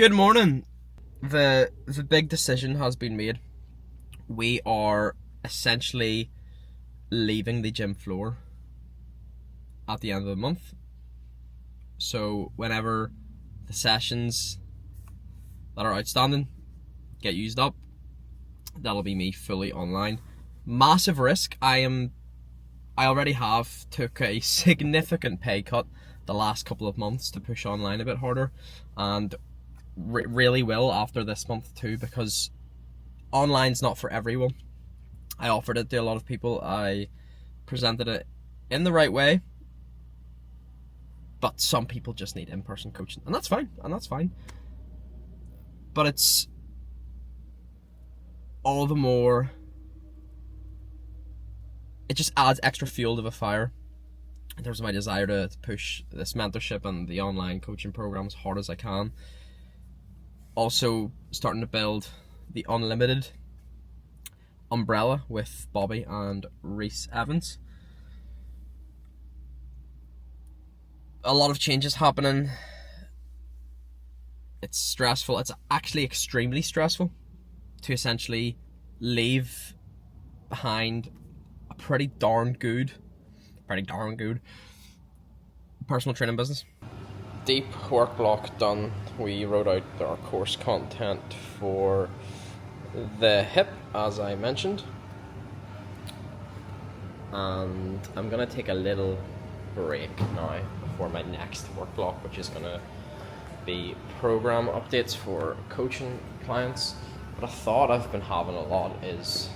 Good morning. The big decision has been made. We are essentially leaving the gym floor at the end of the month. So whenever the sessions that are outstanding get used up, that'll be me fully online. Massive risk. I already have took a significant pay cut the last couple of months to push online a bit harder, and really will after this month too, because online's not for everyone. I offered it to a lot of people. I presented it in the right way, but some people just need in-person coaching, and that's fine. But it's all the more, it just adds extra fuel to the fire in terms of my desire to push this mentorship and the online coaching program as hard as I can. Also starting to build the Unlimited umbrella with Bobby and Reese Evans. A lot of changes happening. It's stressful. It's actually extremely stressful to essentially leave behind a pretty darn good personal training business. Deep work block done. We wrote out our course content for the hip, as I mentioned, and I'm gonna take a little break now before my next work block, which is gonna be program updates for coaching clients. But a thought I've been having a lot is,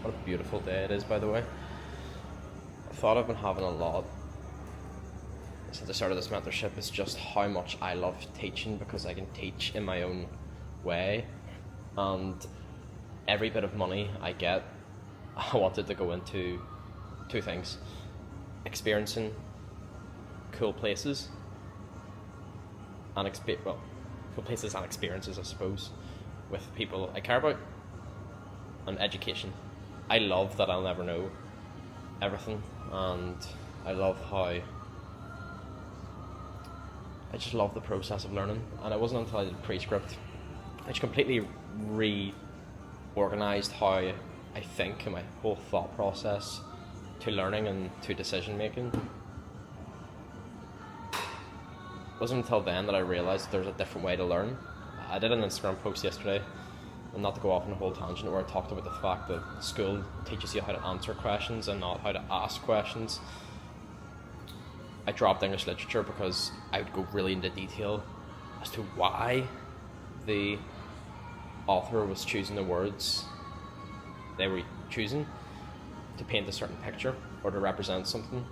what a beautiful day it is, by the way. A thought I've been having a lot since I started this mentorship is just how much I love teaching, because I can teach in my own way, and every bit of money I get, I wanted to go into two things: experiencing cool places and cool places and experiences, I suppose, with people I care about, and education. I love that I'll never know everything, and I just love the process of learning. And it wasn't until I did Prescript, which completely reorganized how I think and my whole thought process to learning and to decision making. It wasn't until then that I realized there's a different way to learn. I did an Instagram post yesterday, and not to go off on a whole tangent, where I talked about the fact that school teaches you how to answer questions and not how to ask questions. I dropped English literature because I would go really into detail as to why the author was choosing the words they were choosing to paint a certain picture or to represent something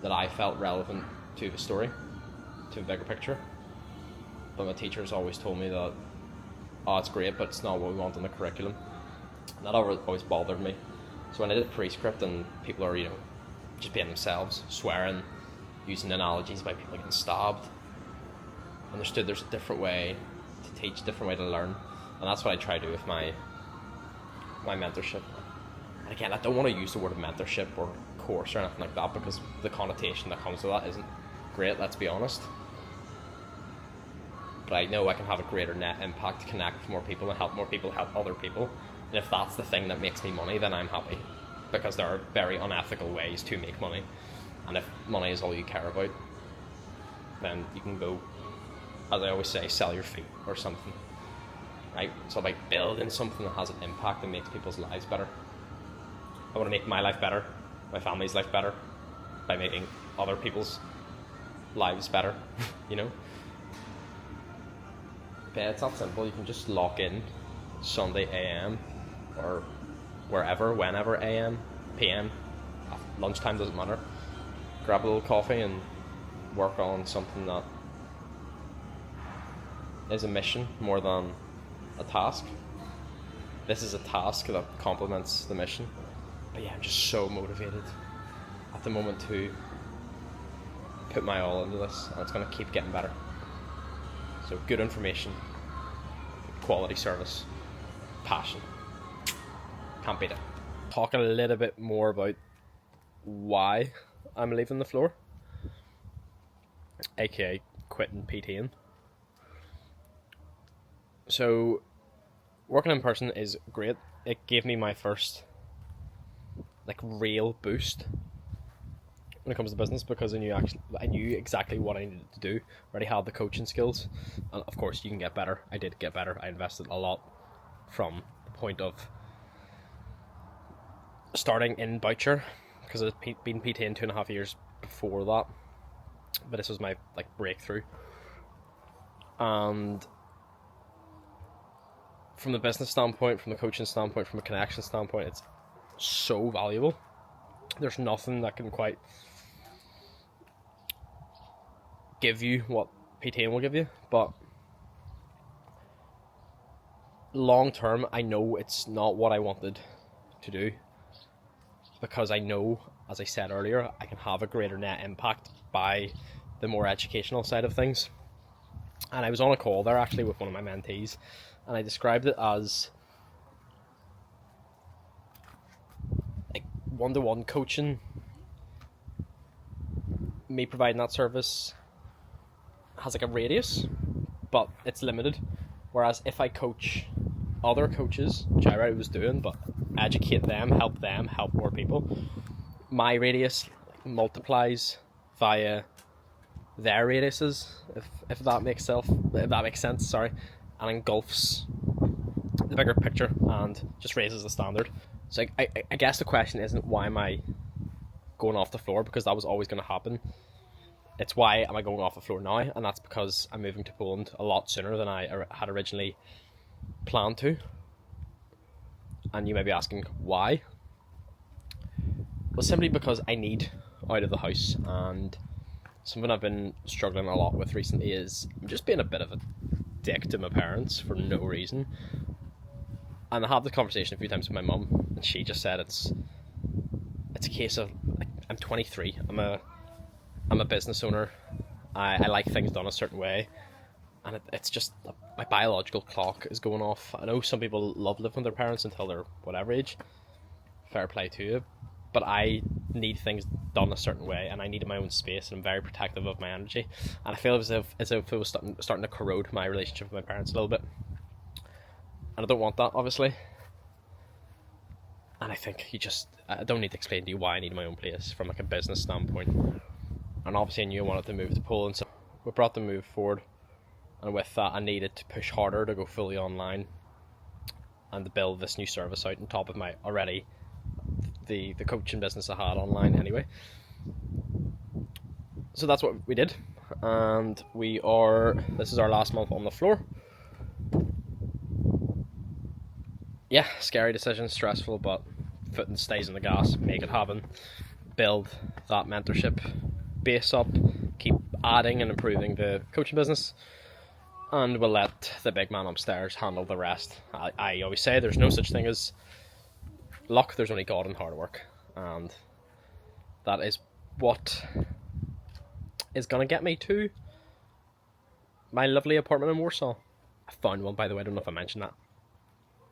that I felt relevant to the story, to the bigger picture. But my teachers always told me that, oh, it's great, but it's not what we want in the curriculum. And that always bothered me. So when I did Prescript and people are, just being themselves, swearing, using analogies about people getting stabbed, understood there's a different way to teach, a different way to learn. And that's what I try to do with my mentorship. And again, I don't want to use the word mentorship or course or anything like that, because the connotation that comes with that isn't great, let's be honest. But I know I can have a greater net impact, connect with more people and help more people help other people. And if that's the thing that makes me money, then I'm happy, because there are very unethical ways to make money. And if money is all you care about, then you can go, as I always say, sell your feet or something, right? It's all about building something that has an impact and makes people's lives better. I want to make my life better, my family's life better, by making other people's lives better, But it's not simple. You can just lock in Sunday AM or wherever, whenever AM, PM, lunchtime, doesn't matter. Grab a little coffee and work on something that is a mission more than a task. This is a task that complements the mission. But yeah, I'm just so motivated at the moment to put my all into this, and it's going to keep getting better. So good information, quality service, passion. Can't beat it. Talk a little bit more about why I'm leaving the floor, aka quitting PTing. So working in person is great. It gave me my first real boost when it comes to business, because I knew exactly what I needed to do. Already had the coaching skills, and of course you can get better. I did get better. I invested a lot from the point of starting in Boucher, because I'd been PT in 2.5 years before that, but this was my breakthrough. And from the business standpoint, from the coaching standpoint, from a connection standpoint, it's so valuable. There's nothing that can quite give you what PTing will give you, but long term, I know it's not what I wanted to do, because I know, as I said earlier, I can have a greater net impact by the more educational side of things. And I was on a call there actually with one of my mentees, and I described it as one-to-one coaching. Me providing that service has a radius, but it's limited. Whereas if I coach other coaches, which I already was doing, but educate them, help more people, my radius multiplies via their radiuses, if that makes sense, sorry, and engulfs the bigger picture and just raises the standard. So I guess the question isn't why am I going off the floor, because that was always going to happen. It's why am I going off the floor now, and that's because I'm moving to Poland a lot sooner than I had originally planned to. And you may be asking why. Well, simply because I need out of the house, and something I've been struggling a lot with recently is I'm just being a bit of a dick to my parents for no reason. And I had this conversation a few times with my mum, and she just said it's a case of I'm 23. I'm a business owner. I like things done a certain way, and it's just my biological clock is going off. I know some people love living with their parents until they're whatever age. Fair play to you, but I need things done a certain way, and I needed my own space, and I'm very protective of my energy. And I feel as if it was starting to corrode my relationship with my parents a little bit, and I don't want that, obviously. And I think I don't need to explain to you why I need my own place from a business standpoint. And obviously I knew I wanted to move to Poland, so we brought the move forward. And with that, I needed to push harder to go fully online and to build this new service out on top of my already the coaching business I had online anyway. So that's what we did, and this is our last month on the floor. Yeah, scary decision, stressful, but foot stays on the gas, make it happen, build that mentorship base up, keep adding and improving the coaching business, and we'll let the big man upstairs handle the rest. I always say there's no such thing as luck, there's only God and hard work, and that is what is going to get me to my lovely apartment in Warsaw. I found one, by the way, I don't know if I mentioned that.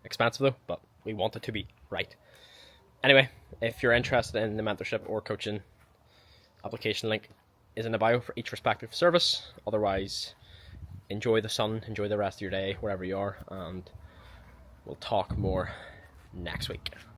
Expensive though, but we want it to be right. Anyway, if you're interested in the mentorship or coaching, application link is in the bio for each respective service. Otherwise, enjoy the sun, enjoy the rest of your day wherever you are, and we'll talk more next week.